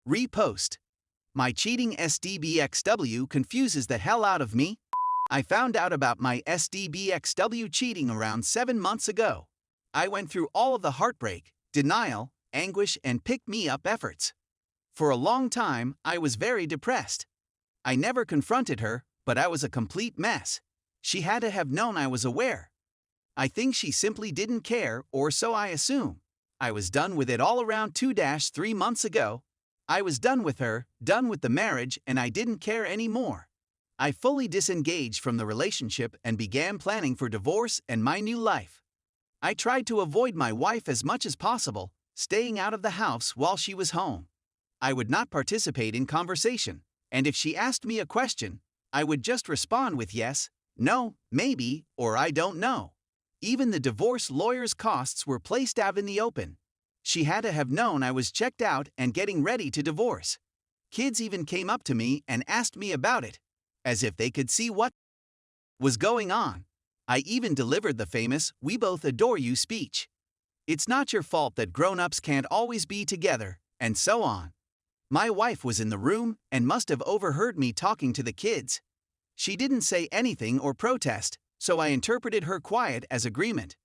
Repost. My cheating SDBXW confuses the hell out of me. I found out about my SDBXW cheating around 7 months ago. I went through all of the heartbreak, denial, anguish, and pick-me-up efforts. For a long time, I was very depressed. I never confronted her, but I was a complete mess. She had to have known I was aware. I think she simply didn't care, or so I assume. I was done with it all around 2-3 months ago. I was done with her, done with the marriage, and I didn't care anymore. I fully disengaged from the relationship and began planning for divorce and my new life. I tried to avoid my wife as much as possible, staying out of the house while she was home. I would not participate in conversation, and if she asked me a question, I would just respond with yes, no, maybe, or I don't know. Even the divorce lawyer's costs were placed out in the open. She had to have known I was checked out and getting ready to divorce. Kids even came up to me and asked me about it, as if they could see what was going on. I even delivered the famous "We both adore you" speech. It's not your fault that grown-ups can't always be together, and so on. My wife was in the room and must have overheard me talking to the kids. She didn't say anything or protest, so I interpreted her quiet as agreement.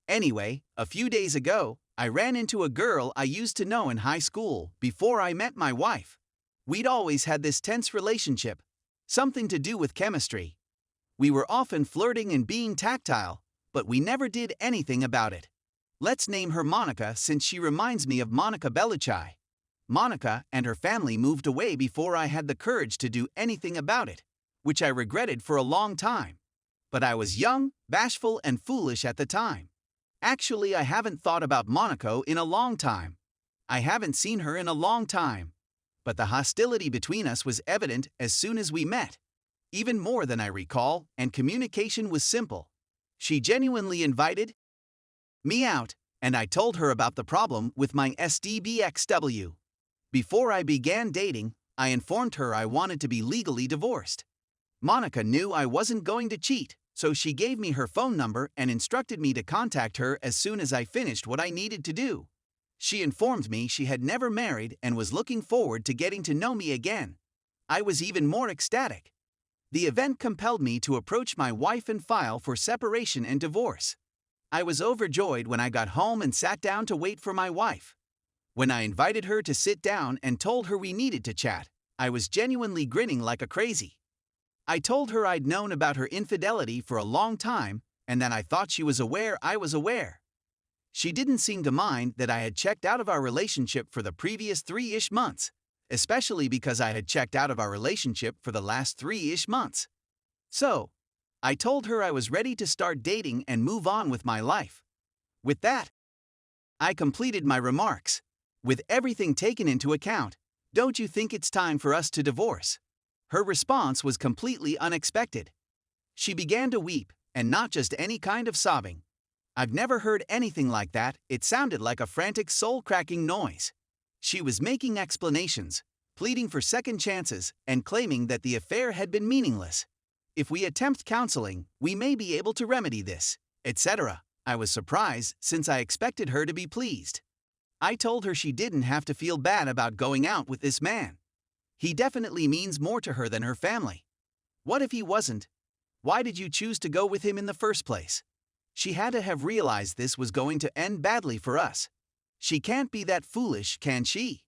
Anyway, a few days ago, I ran into a girl I used to know in high school before I met my wife. We'd always had this tense relationship, something to do with chemistry. We were often flirting and being tactile, but we never did anything about it. Let's name her Monica since she reminds me of Monica Bellucci. Monica and her family moved away before I had the courage to do anything about it, which I regretted for a long time. But I was young, bashful, and foolish at the time. Actually, I haven't thought about Monica in a long time. I haven't seen her in a long time. But the hostility between us was evident as soon as we met. Even more than I recall, and communication was simple. She genuinely invited me out, and I told her about the problem with my SDBXW. Before I began dating, I informed her I wanted to be legally divorced. Monica knew I wasn't going to cheat, so she gave me her phone number and instructed me to contact her as soon as I finished what I needed to do. She informed me she had never married and was looking forward to getting to know me again. I was even more ecstatic. The event compelled me to approach my wife and file for separation and divorce. I was overjoyed when I got home and sat down to wait for my wife. When I invited her to sit down and told her we needed to chat, I was genuinely grinning like a crazy. I told her I'd known about her infidelity for a long time and that I thought she was aware I was aware. She didn't seem to mind that I had checked out of our relationship for the previous 3-ish months, especially because I had checked out of our relationship for the last 3-ish months. So, I told her I was ready to start dating and move on with my life. With that, I completed my remarks. With everything taken into account, don't you think it's time for us to divorce? Her response was completely unexpected. She began to weep, and not just any kind of sobbing. I've never heard anything like that. It sounded like a frantic soul-cracking noise. She was making explanations, pleading for second chances, and claiming that the affair had been meaningless. If we attempt counseling, we may be able to remedy this, etc. I was surprised since I expected her to be pleased. I told her she didn't have to feel bad about going out with this man. He definitely means more to her than her family. What if he wasn't? Why did you choose to go with him in the first place? She had to have realized this was going to end badly for us. She can't be that foolish, can she?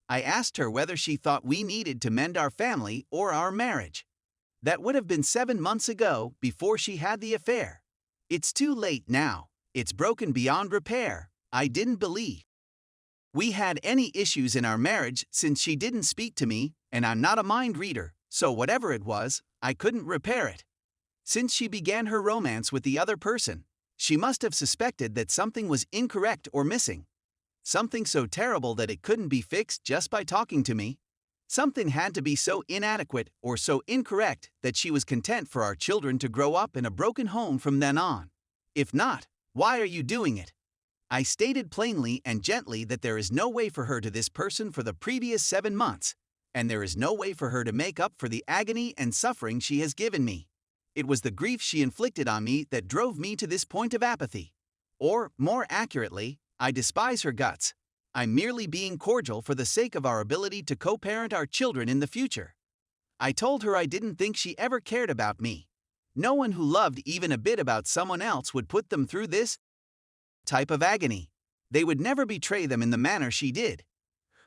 I asked her whether she thought we needed to mend our family or our marriage. That would have been 7 months ago, before she had the affair. It's too late now. It's broken beyond repair. I didn't believe we had any issues in our marriage since she didn't speak to me, and I'm not a mind reader, so whatever it was, I couldn't repair it. Since she began her romance with the other person, she must have suspected that something was incorrect or missing. Something so terrible that it couldn't be fixed just by talking to me. Something had to be so inadequate or so incorrect that she was content for our children to grow up in a broken home from then on. If not, why are you doing it? I stated plainly and gently that there is no way for her to this person for the previous 7 months, and there is no way for her to make up for the agony and suffering she has given me. It was the grief she inflicted on me that drove me to this point of apathy. Or, more accurately, I despise her guts. I'm merely being cordial for the sake of our ability to co-parent our children in the future. I told her I didn't think she ever cared about me. No one who loved even a bit about someone else would put them through this type of agony. They would never betray them in the manner she did.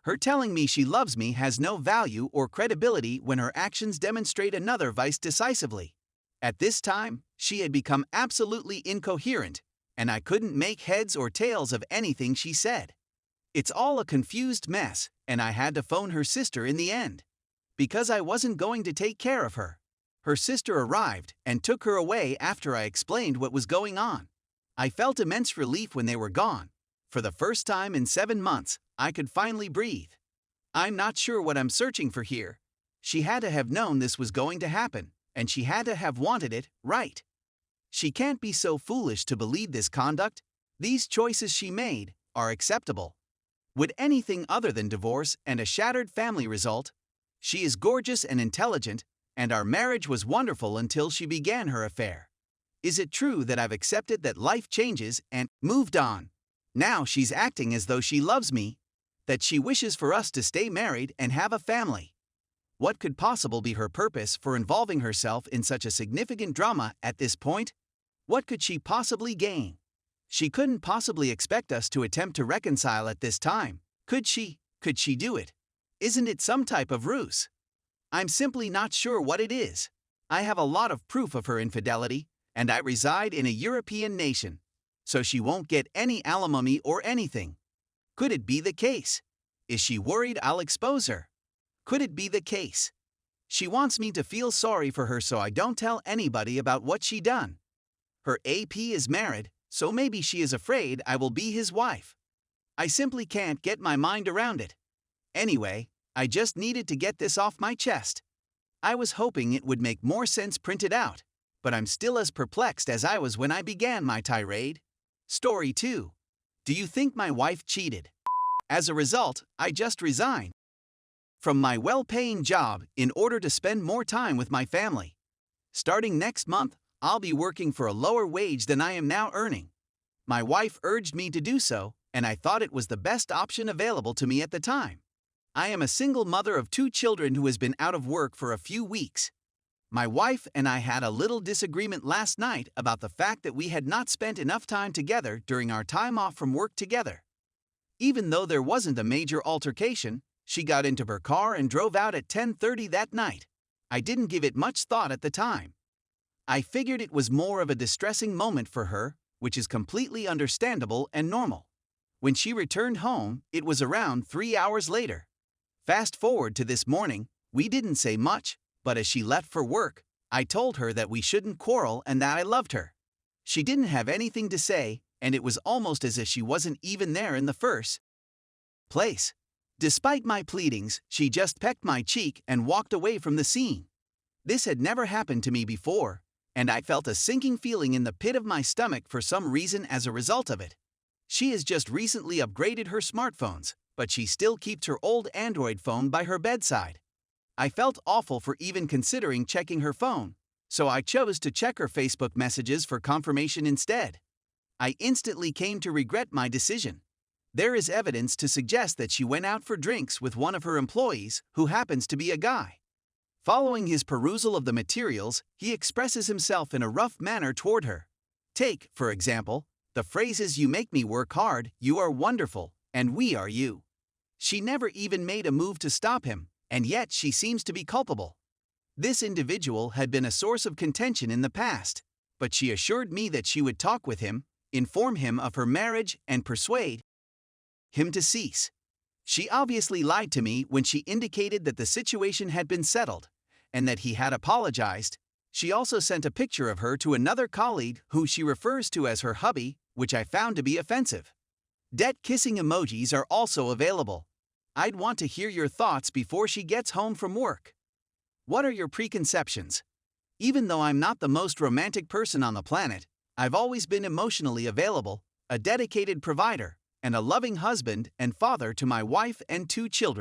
Her telling me she loves me has no value or credibility when her actions demonstrate another vice decisively. At this time, she had become absolutely incoherent, and I couldn't make heads or tails of anything she said. It's all a confused mess, and I had to phone her sister in the end. Because I wasn't going to take care of her. Her sister arrived and took her away after I explained what was going on. I felt immense relief when they were gone. For the first time in 7 months, I could finally breathe. I'm not sure what I'm searching for here. She had to have known this was going to happen, and she had to have wanted it, right? She can't be so foolish to believe this conduct. These choices she made are acceptable. Would anything other than divorce and a shattered family result? She is gorgeous and intelligent, and our marriage was wonderful until she began her affair. Is it true that I've accepted that life changes and moved on? Now she's acting as though she loves me, that she wishes for us to stay married and have a family. What could possibly be her purpose for involving herself in such a significant drama at this point? What could she possibly gain? She couldn't possibly expect us to attempt to reconcile at this time. Could she? Could she do it? Isn't it some type of ruse? I'm simply not sure what it is. I have a lot of proof of her infidelity, and I reside in a European nation, so she won't get any alimony or anything. Could it be the case? Is she worried I'll expose her? Could it be the case? She wants me to feel sorry for her so I don't tell anybody about what she done. Her AP is married, so maybe she is afraid I will be his wife. I simply can't get my mind around it. Anyway, I just needed to get this off my chest. I was hoping it would make more sense printed out, but I'm still as perplexed as I was when I began my tirade. Story 2. Do you think my wife cheated? As a result, I just resigned from my well-paying job in order to spend more time with my family. Starting next month, I'll be working for a lower wage than I am now earning. My wife urged me to do so, and I thought it was the best option available to me at the time. I am a single mother of 2 children who has been out of work for a few weeks. My wife and I had a little disagreement last night about the fact that we had not spent enough time together during our time off from work together. Even though there wasn't a major altercation, she got into her car and drove out at 10:30 that night. I didn't give it much thought at the time. I figured it was more of a distressing moment for her, which is completely understandable and normal. When she returned home, it was around 3 hours later. Fast forward to this morning, we didn't say much, but as she left for work, I told her that we shouldn't quarrel and that I loved her. She didn't have anything to say, and it was almost as if she wasn't even there in the first place. Despite my pleadings, she just pecked my cheek and walked away from the scene. This had never happened to me before, and I felt a sinking feeling in the pit of my stomach for some reason as a result of it. She has just recently upgraded her smartphones, but she still keeps her old Android phone by her bedside. I felt awful for even considering checking her phone, so I chose to check her Facebook messages for confirmation instead. I instantly came to regret my decision. There is evidence to suggest that she went out for drinks with one of her employees, who happens to be a guy. Following his perusal of the materials, he expresses himself in a rough manner toward her. Take, for example, the phrases "you make me work hard," "you are wonderful," and "we are you." She never even made a move to stop him, and yet she seems to be culpable. This individual had been a source of contention in the past, but she assured me that she would talk with him, inform him of her marriage, and persuade him to cease. She obviously lied to me when she indicated that the situation had been settled, and that he had apologized. She also sent a picture of her to another colleague who she refers to as her hubby, which I found to be offensive. Debt-kissing emojis are also available. I'd want to hear your thoughts before she gets home from work. What are your preconceptions? Even though I'm not the most romantic person on the planet, I've always been emotionally available, a dedicated provider, and a loving husband and father to my wife and 2 children.